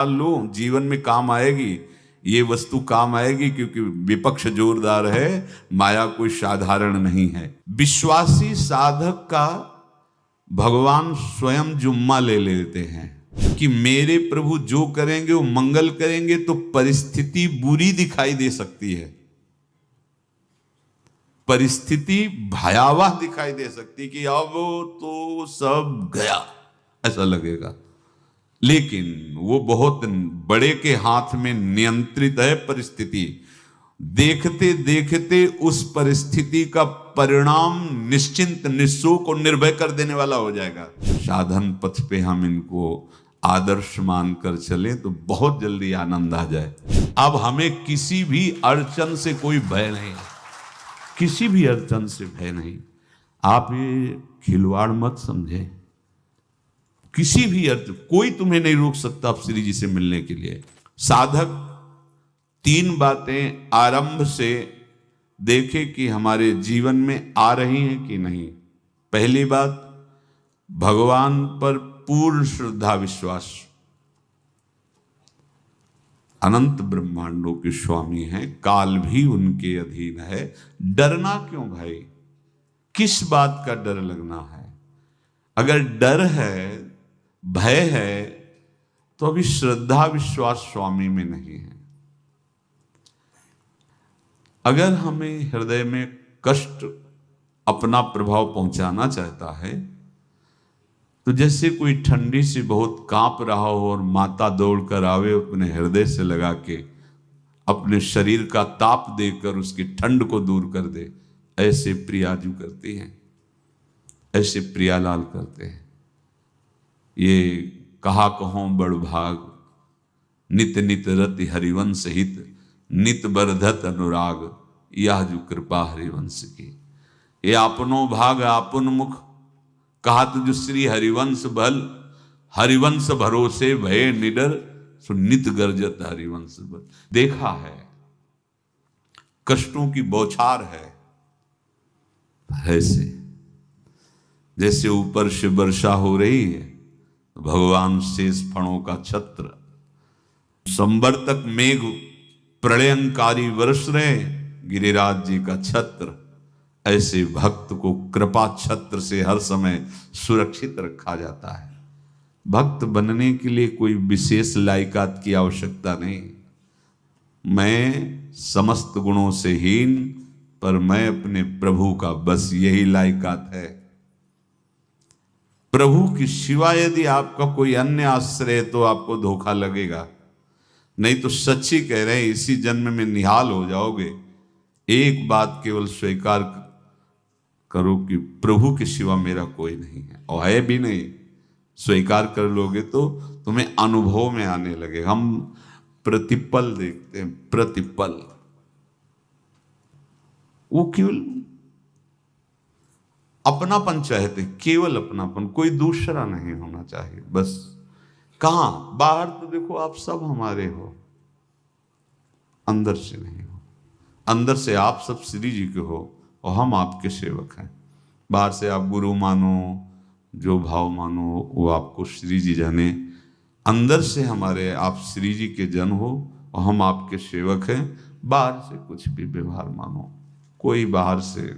लो, जीवन में काम आएगी, ये वस्तु काम आएगी, क्योंकि विपक्ष जोरदार है, माया कोई साधारण नहीं है। विश्वासी साधक का भगवान स्वयं जुम्मा ले लेते हैं कि मेरे प्रभु जो करेंगे वो मंगल करेंगे। तो परिस्थिति बुरी दिखाई दे सकती है, परिस्थिति भयावह दिखाई दे सकती कि अब तो सब गया, ऐसा लगेगा, लेकिन वो बहुत बड़े के हाथ में नियंत्रित है परिस्थिति। देखते देखते उस परिस्थिति का परिणाम निश्चिंत, निःशोक और निर्भय कर देने वाला हो जाएगा। साधन पथ पे हम इनको आदर्श मानकर चले तो बहुत जल्दी आनंद आ जाए। अब हमें किसी भी अड़चन से कोई भय नहीं, किसी भी अड़चन से भय नहीं। आप ये खिलवाड़ मत समझे, किसी भी अर्थ कोई तुम्हें नहीं रोक सकता आप श्री जी से मिलने के लिए। साधक 3 बातें आरंभ से देखे कि हमारे जीवन में आ रही हैं कि नहीं। पहली बात, भगवान पर पूर्ण श्रद्धा विश्वास। अनंत ब्रह्मांडों के स्वामी हैं, काल भी उनके अधीन है। डरना क्यों भाई, किस बात का डर लगना है? अगर डर है, भय है, तो अभी श्रद्धा विश्वास स्वामी में नहीं है। अगर हमें हृदय में कष्ट अपना प्रभाव पहुंचाना चाहता है, तो जैसे कोई ठंडी से बहुत कांप रहा हो और माता दौड़कर आवे, अपने हृदय से लगा के अपने शरीर का ताप देकर उसकी ठंड को दूर कर दे, ऐसे प्रियाजू करती हैं, ऐसे प्रियालाल करते हैं। ये कहा कहो बड़ भाग, नित नित रति हरिवंश हित, नित बरधत अनुराग, यह जो कृपा हरिवंश की। ये आपनो भाग आपन मुख, कहत जो श्री हरिवंश बल, हरिवंश भरोसे भय निडर, सो नित गर्जत हरिवंश बल। देखा है, कष्टों की बौछार है, ऐसे जैसे ऊपर से वर्षा हो रही है, भगवान शेष फणों का छत्र, संवर्तक मेघ प्रलयंकारी वर्ष रहे, गिरिराज जी का छत्र। ऐसे भक्त को कृपा छत्र से हर समय सुरक्षित रखा जाता है। भक्त बनने के लिए कोई विशेष लायकात की आवश्यकता नहीं। मैं समस्त गुणों से हीन, पर मैं अपने प्रभु का, बस यही लायकात है। प्रभु की सिवा यदि आपका कोई अन्य आश्रय है तो आपको धोखा लगेगा। नहीं तो सच्ची कह रहे हैं, इसी जन्म में निहाल हो जाओगे। एक बात केवल स्वीकार करो कि प्रभु के सिवा मेरा कोई नहीं है, और है भी नहीं। स्वीकार कर लोगे तो तुम्हें अनुभव में आने लगे। हम प्रतिपल देखते हैं, प्रतिपल, वो केवल अपनापन चाहते, केवल अपनापन, कोई दूसरा नहीं होना चाहिए बस। कहां बाहर तो देखो आप सब हमारे हो, अंदर से नहीं हो। अंदर से आप सब श्री जी के हो और हम आपके सेवक हैं। बाहर से आप गुरु मानो, जो भाव मानो, वो आपको श्री जी जाने। अंदर से हमारे आप श्री जी के जन हो और हम आपके सेवक हैं। बाहर से कुछ भी व्यवहार मानो, कोई बाहर से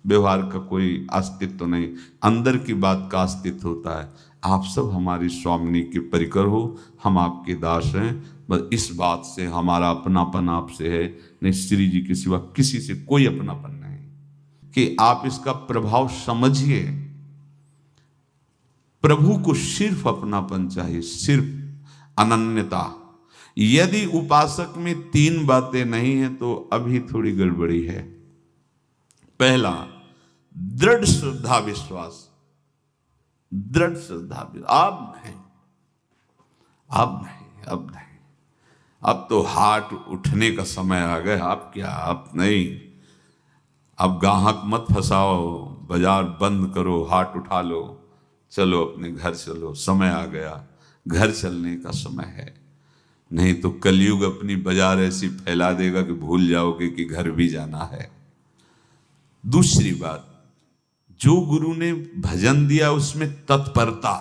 व्यवहार का कोई अस्तित्व नहीं, अंदर की बात का अस्तित्व होता है। आप सब हमारी स्वामिनी के परिकर हो, हम आपके दास हैं। बस इस बात से हमारा अपनापन आपसे है, नहीं श्री जी के सिवा किसी से कोई अपनापन नहीं। कि आप इसका प्रभाव समझिए। प्रभु को सिर्फ अपनापन चाहिए, सिर्फ अनन्यता। यदि उपासक में 3 बातें नहीं है तो अभी थोड़ी गड़बड़ी है। पहला, दृढ़ श्रद्धा विश्वास। दृढ़ श्रद्धा, अब नहीं, अब नहीं, अब नहीं, अब तो हाथ उठने का समय आ गया। अब क्या, अब नहीं, अब गाहक मत फंसाओ, बाजार बंद करो, हाथ उठा लो, चलो अपने घर चलो, समय आ गया, घर चलने का समय है। नहीं तो कलयुग अपनी बाजार ऐसी फैला देगा कि भूल जाओगे कि घर भी जाना है। दूसरी बात, जो गुरु ने भजन दिया उसमें तत्परता,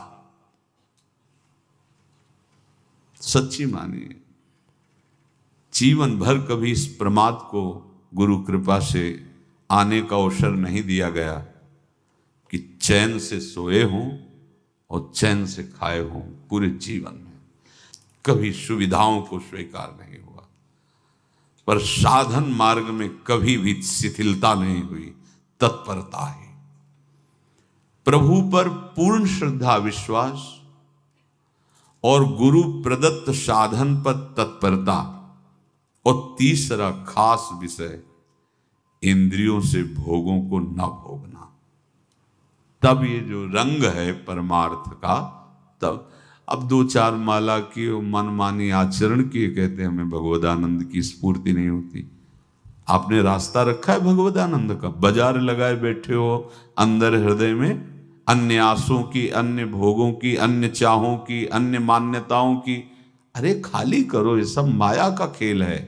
सच्ची मानिए। जीवन भर कभी इस प्रमाद को गुरु कृपा से आने का अवसर नहीं दिया गया कि चैन से सोए हों और चैन से खाए हों। पूरे जीवन में कभी सुविधाओं को स्वीकार नहीं हुआ, पर साधन मार्ग में कभी भी शिथिलता नहीं हुई, तत्परता ही। प्रभु पर पूर्ण श्रद्धा विश्वास और गुरु प्रदत्त साधन पर तत्परता, और तीसरा खास विषय इंद्रियों से भोगों को न भोगना। तब ये जो रंग है परमार्थ का, तब अब 2-4 माला की मनमानी आचरण की कहते हैं हमें भगवदानंद की स्फूर्ति नहीं होती। आपने रास्ता रखा है भगवदानंद का, बाजार लगाए बैठे हो अंदर हृदय में, अन्य आसों की, अन्य भोगों की, अन्य चाहों की, अन्य मान्यताओं की। अरे खाली करो, ये सब माया का खेल है।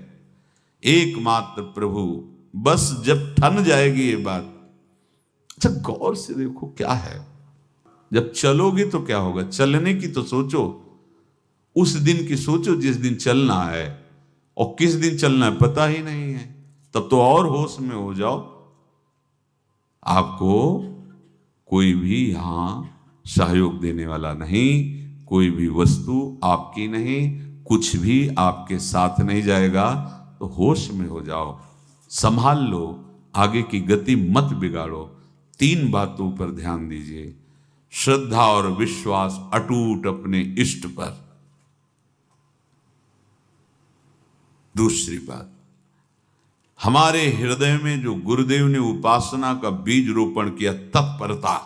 एकमात्र प्रभु, बस जब ठन जाएगी ये बात। अच्छा गौर से देखो क्या है, जब चलोगे तो क्या होगा, चलने की तो सोचो, उस दिन की सोचो जिस दिन चलना है, और किस दिन चलना है पता ही नहीं है, तब तो और होश में हो जाओ। आपको कोई भी यहां सहयोग देने वाला नहीं, कोई भी वस्तु आपकी नहीं, कुछ भी आपके साथ नहीं जाएगा। तो होश में हो जाओ, संभाल लो, आगे की गति मत बिगाड़ो। 3 बातों पर ध्यान दीजिए, श्रद्धा और विश्वास अटूट अपने इष्ट पर। दूसरी बात, हमारे हृदय में जो गुरुदेव ने उपासना का बीज रोपण किया, तत्परता।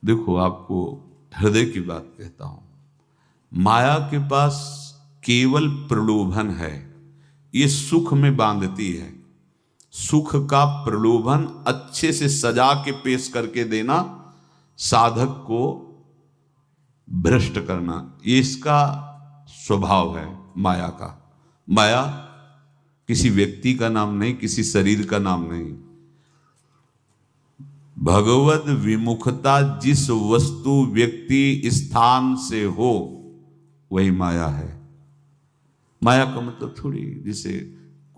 देखो आपको हृदय की बात कहता हूं, माया के पास केवल प्रलोभन है, ये सुख में बांधती है। सुख का प्रलोभन अच्छे से सजा के पेश करके देना, साधक को भ्रष्ट करना, ये इसका स्वभाव है माया का। माया किसी व्यक्ति का नाम नहीं, किसी शरीर का नाम नहीं। भगवत विमुखता जिस वस्तु व्यक्ति स्थान से हो वही माया है। माया का मतलब थोड़ी जिसे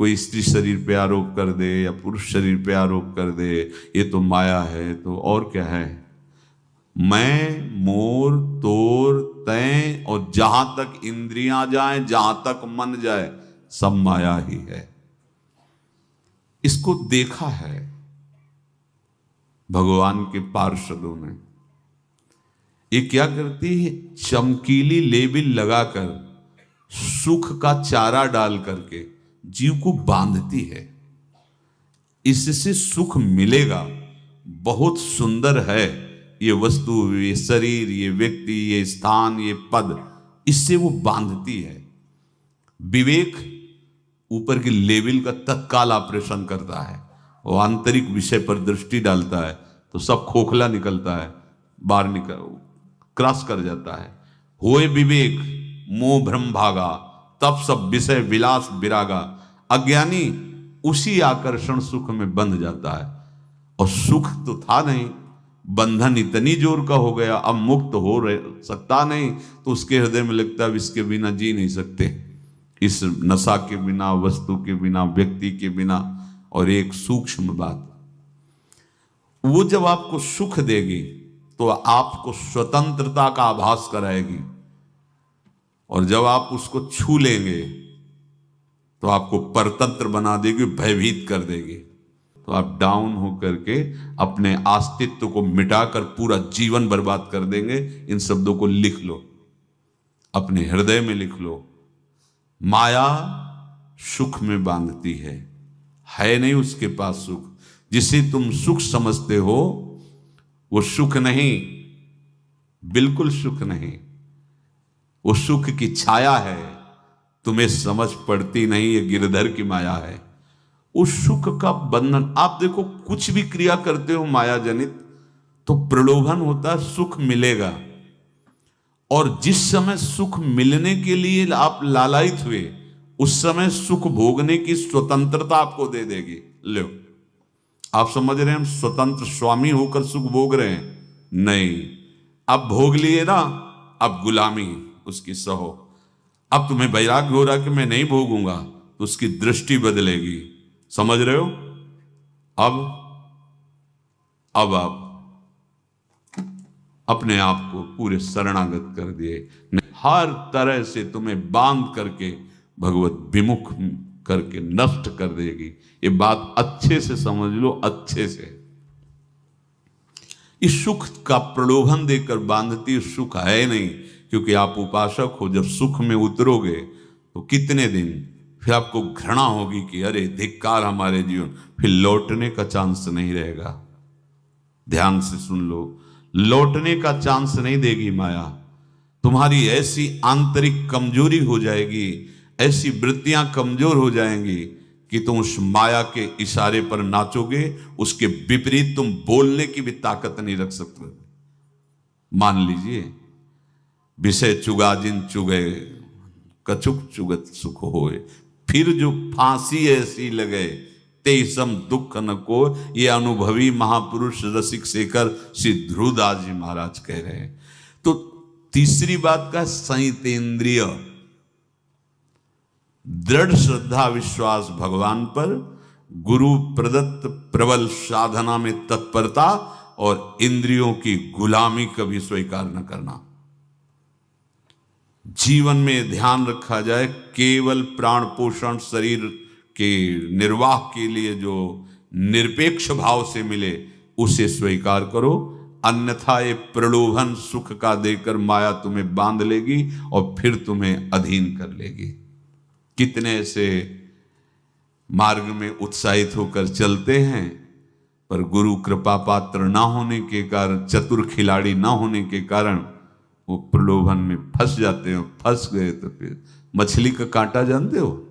कोई स्त्री शरीर पे आरोप कर दे या पुरुष शरीर पे आरोप कर दे, ये तो माया है, तो और क्या है। मैं, मोर, तोर, तय और जहां तक इंद्रियां जाएं, जहां तक मन जाए, सब माया ही है। इसको देखा है भगवान के पार्षदों ने। ये क्या करती है, चमकीली लेबिल लगाकर, सुख का चारा डाल करके जीव को बांधती है। इससे सुख मिलेगा, बहुत सुंदर है ये वस्तु, ये शरीर, ये व्यक्ति, ये स्थान, ये पद, इससे वो बांधती है। विवेक ऊपर की लेवल का तत्काल ऑपरेशन करता है, वो आंतरिक विषय पर दृष्टि डालता है तो सब खोखला निकलता है, बाहर निकल क्रॉस कर जाता है। होए विवेक मोह भ्रम भागा, तब सब विषय विलास विरागा। अज्ञानी उसी आकर्षण सुख में बंध जाता है, और सुख तो था नहीं, बंधन इतनी जोर का हो गया, अब मुक्त हो सकता नहीं, तो उसके हृदय में लगता है इसके बिना जी नहीं सकते, इस नशा के बिना, वस्तु के बिना, व्यक्ति के बिना। और एक सूक्ष्म बात, वो जब आपको सुख देगी तो आपको स्वतंत्रता का आभास कराएगी, और जब आप उसको छू लेंगे तो आपको परतंत्र बना देगी, भयभीत कर देगी। तो आप डाउन होकर के अपने अस्तित्व को मिटाकर पूरा जीवन बर्बाद कर देंगे। इन शब्दों को लिख लो, अपने हृदय में लिख लो। माया सुख में बांधती है नहीं उसके पास सुख। जिसे तुम सुख समझते हो वो सुख नहीं, बिल्कुल सुख नहीं, वो सुख की छाया है, तुम्हें समझ पड़ती नहीं, ये गिरधर की माया है। उस सुख का बंधन, आप देखो कुछ भी क्रिया करते हो माया जनित तो प्रलोभन होता है, सुख मिलेगा। और जिस समय सुख मिलने के लिए आप लालायित हुए, उस समय सुख भोगने की स्वतंत्रता आपको दे देगी। लो, आप समझ रहे हैं हम स्वतंत्र स्वामी होकर सुख भोग रहे हैं? नहीं, अब भोग लिए ना, अब गुलामी, उसकी सहो। अब तुम्हें वैराग्य हो रहा कि मैं नहीं भोगूंगा, तो उसकी दृष्टि बदलेगी। समझ रहे हो? अब आप अपने आप को पूरे शरणागत कर दिए, हर तरह से तुम्हें बांध करके भगवत विमुख करके नष्ट कर देगी। ये बात अच्छे से समझ लो, अच्छे से। इस सुख का प्रलोभन देकर बांधती सुख है नहीं, क्योंकि आप उपासक हो। जब सुख में उतरोगे तो कितने दिन फिर आपको घृणा होगी कि अरे धिक्कार हमारे जीवन, फिर लौटने का चांस नहीं रहेगा। ध्यान से सुन लो, लौटने का चांस नहीं देगी माया। तुम्हारी ऐसी आंतरिक कमजोरी हो जाएगी, ऐसी वृत्तियां कमजोर हो जाएंगी कि तुम उस माया के इशारे पर नाचोगे, उसके विपरीत तुम बोलने की भी ताकत नहीं रख सकते। मान लीजिए, विषय चुगा जिन चुगे, कछुक चुगत सुख होए, फिर जो फांसी ऐसी लगे तेसम दुख न को। ये अनुभवी महापुरुष रसिक शेखर श्री ध्रुवदास जी महाराज कह रहे हैं। तो तीसरी बात का संयतेंद्रिय, दृढ़ श्रद्धा विश्वास भगवान पर, गुरु प्रदत्त प्रबल साधना में तत्परता, और इंद्रियों की गुलामी कभी स्वीकार न करना। जीवन में ध्यान रखा जाए, केवल प्राण पोषण शरीर के निर्वाह के लिए जो निरपेक्ष भाव से मिले उसे स्वीकार करो, अन्यथा ये प्रलोभन सुख का देकर माया तुम्हें बांध लेगी और फिर तुम्हें अधीन कर लेगी। कितने ऐसे मार्ग में उत्साहित होकर चलते हैं, पर गुरु कृपा पात्र ना होने के कारण, चतुर खिलाड़ी ना होने के कारण वो प्रलोभन में फंस जाते हैं। फंस गए तो फिर मछली का कांटा जानते हो,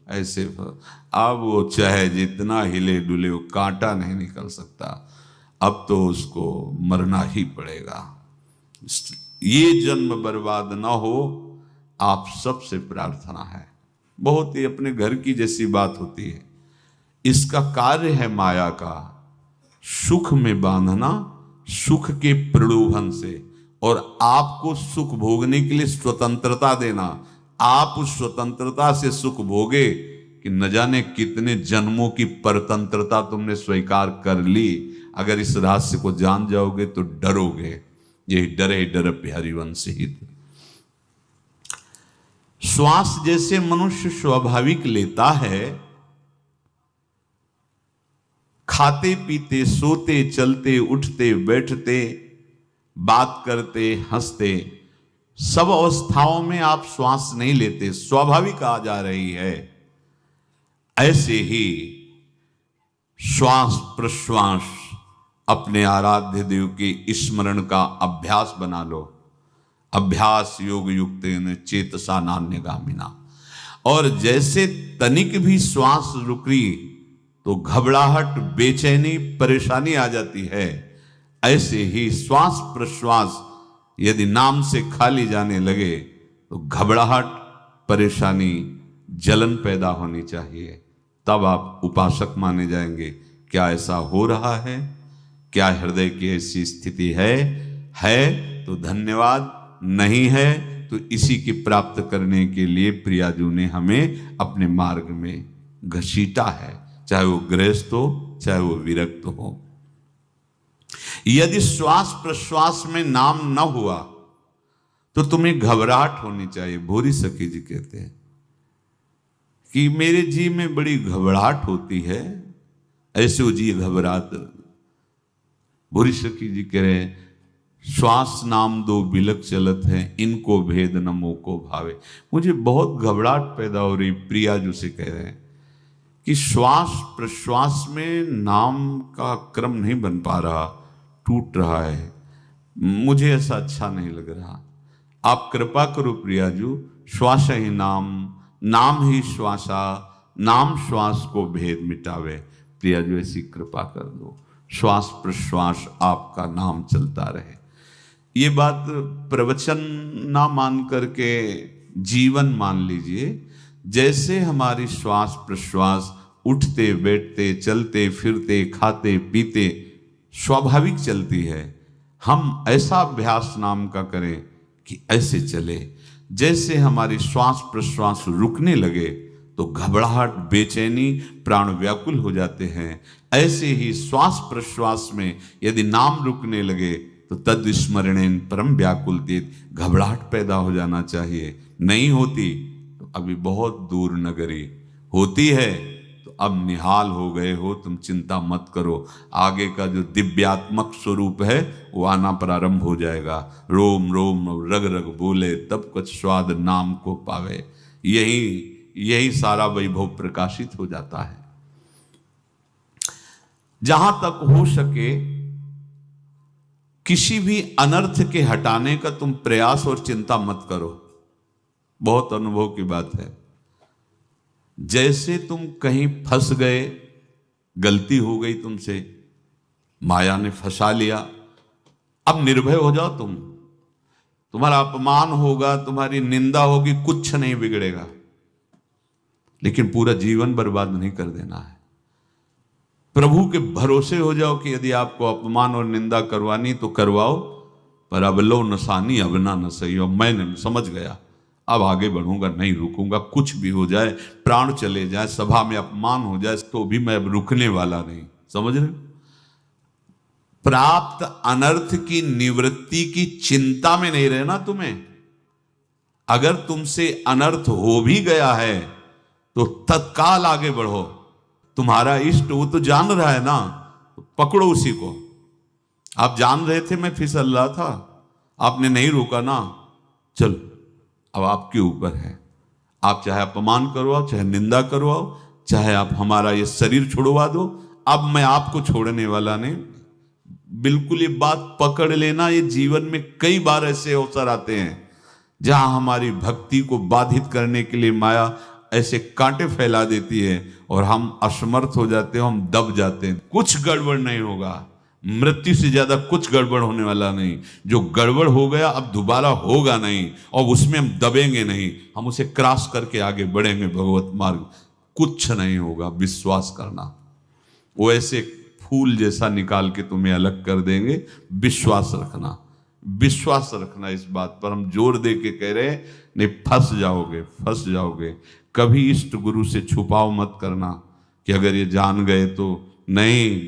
ऐसे अब वो चाहे जितना हिले डुले, वो कांटा नहीं निकल सकता। अब तो उसको मरना ही पड़ेगा। ये जन्म बर्बाद ना हो, आप सबसे प्रार्थना है। बहुत ही अपने घर की जैसी बात होती है। इसका कार्य है माया का सुख में बांधना, सुख के प्रलोभन से, और आपको सुख भोगने के लिए स्वतंत्रता देना। आप उस स्वतंत्रता से सुख भोगे कि न जाने कितने जन्मों की परतंत्रता तुमने स्वीकार कर ली। अगर इस रहस्य को जान जाओगे तो डरोगे। यही डरे डर हरिवंश हित। श्वास जैसे मनुष्य स्वाभाविक लेता है, खाते पीते सोते चलते उठते बैठते बात करते हंसते, सब अवस्थाओं में आप श्वास नहीं लेते, स्वाभाविक आ जा रही है। ऐसे ही श्वास प्रश्वास अपने आराध्य देव के स्मरण का अभ्यास बना लो। अभ्यास योग युक्तेन चेतसा नान्यगामिना। और जैसे तनिक भी श्वास रुकी तो घबराहट, बेचैनी, परेशानी आ जाती है, ऐसे ही श्वास प्रश्वास यदि नाम से खाली जाने लगे तो घबराहट, परेशानी, जलन पैदा होनी चाहिए। तब आप उपासक माने जाएंगे। क्या ऐसा हो रहा है? क्या हृदय की ऐसी स्थिति है तो धन्यवाद, नहीं है तो इसी की प्राप्त करने के लिए प्रियाजू ने हमें अपने मार्ग में घसीटा है, चाहे वो गृहस्थ हो चाहे वो विरक्त हो। यदि श्वास प्रश्वास में नाम न हुआ तो तुम्हें घबराहट होनी चाहिए। भूरी सखी जी कहते हैं कि मेरे जी में बड़ी घबराहट होती है, ऐसे वो जी घबरात। भूरी सखी जी कह रहे हैं, श्वास नाम दो बिलक चलत है, इनको भेद न मोको भावे। मुझे बहुत घबराहट पैदा हो रही। प्रिया जो से कह रहे हैं कि श्वास प्रश्वास में नाम का क्रम नहीं बन पा रहा, टूट रहा है, मुझे ऐसा अच्छा नहीं लग रहा। आप कृपा करो प्रियाजू, श्वास ही नाम, नाम ही श्वासा, नाम श्वास को भेद मिटावे। प्रियाजू ऐसी कृपा कर दो, श्वास प्रश्वास आपका नाम चलता रहे। ये बात प्रवचन ना मान करके जीवन मान लीजिए। जैसे हमारी श्वास प्रश्वास उठते बैठते चलते फिरते खाते पीते स्वाभाविक चलती है, हम ऐसा अभ्यास नाम का करें कि ऐसे चले। जैसे हमारी श्वास प्रश्वास रुकने लगे तो घबराहट, बेचैनी, प्राण व्याकुल हो जाते हैं, ऐसे ही श्वास प्रश्वास में यदि नाम रुकने लगे तो तद स्मरणेन परम व्याकुलतेत, घबराहट पैदा हो जाना चाहिए। नहीं होती तो अभी बहुत दूर नगरी, होती है तो अब निहाल हो गए हो, तुम चिंता मत करो। आगे का जो दिव्यात्मक स्वरूप है वो आना प्रारंभ हो जाएगा। रोम रोम रग रग बोले तब कुछ स्वाद नाम को पावे, यही सारा वैभव प्रकाशित हो जाता है। जहां तक हो सके किसी भी अनर्थ के हटाने का तुम प्रयास और चिंता मत करो। बहुत अनुभव की बात है। जैसे तुम कहीं फंस गए, गलती हो गई तुमसे, माया ने फंसा लिया, अब निर्भय हो जाओ। तुम्हारा अपमान होगा, तुम्हारी निंदा होगी, कुछ नहीं बिगड़ेगा, लेकिन पूरा जीवन बर्बाद नहीं कर देना है। प्रभु के भरोसे हो जाओ कि यदि आपको अपमान और निंदा करवानी तो करवाओ, पर अब लो नसानी अब ना न सही हो। मैं समझ गया, अब आगे बढ़ूंगा, नहीं रुकूंगा, कुछ भी हो जाए, प्राण चले जाए, सभा में अपमान हो जाए, तो भी मैं अब रुकने वाला नहीं। समझ रहे? प्राप्त अनर्थ की निवृत्ति की चिंता में नहीं रहना तुम्हें। अगर तुमसे अनर्थ हो भी गया है तो तत्काल आगे बढ़ो। तुम्हारा इष्ट वो तो जान रहा है ना, पकड़ो उसी को। आप जान रहे थे मैं फिसल रहा था, आपने नहीं रोका ना, चलो अब आपके ऊपर है। आप चाहे अपमान करवाओ, चाहे निंदा करवाओ, चाहे आप हमारा ये शरीर छुड़वा दो, अब मैं आपको छोड़ने वाला नहीं। बिल्कुल ये बात पकड़ लेना। ये जीवन में कई बार ऐसे अवसर आते हैं जहां हमारी भक्ति को बाधित करने के लिए माया ऐसे कांटे फैला देती है और हम असमर्थ हो जाते हैं, हम दब जाते हैं। कुछ गड़बड़ नहीं होगा, मृत्यु से ज्यादा कुछ गड़बड़ होने वाला नहीं। जो गड़बड़ हो गया अब दोबारा होगा नहीं, और उसमें हम दबेंगे नहीं, हम उसे क्रॉस करके आगे बढ़ेंगे भगवत मार्ग। कुछ नहीं होगा, विश्वास करना। वो ऐसे फूल जैसा निकाल के तुम्हें अलग कर देंगे। विश्वास रखना, विश्वास रखना। इस बात पर हम जोर दे के कह रहे हैं, नहीं फंस जाओगे, फंस जाओगे। कभी इष्ट गुरु से छुपाव मत करना कि अगर ये जान गए तो नहीं।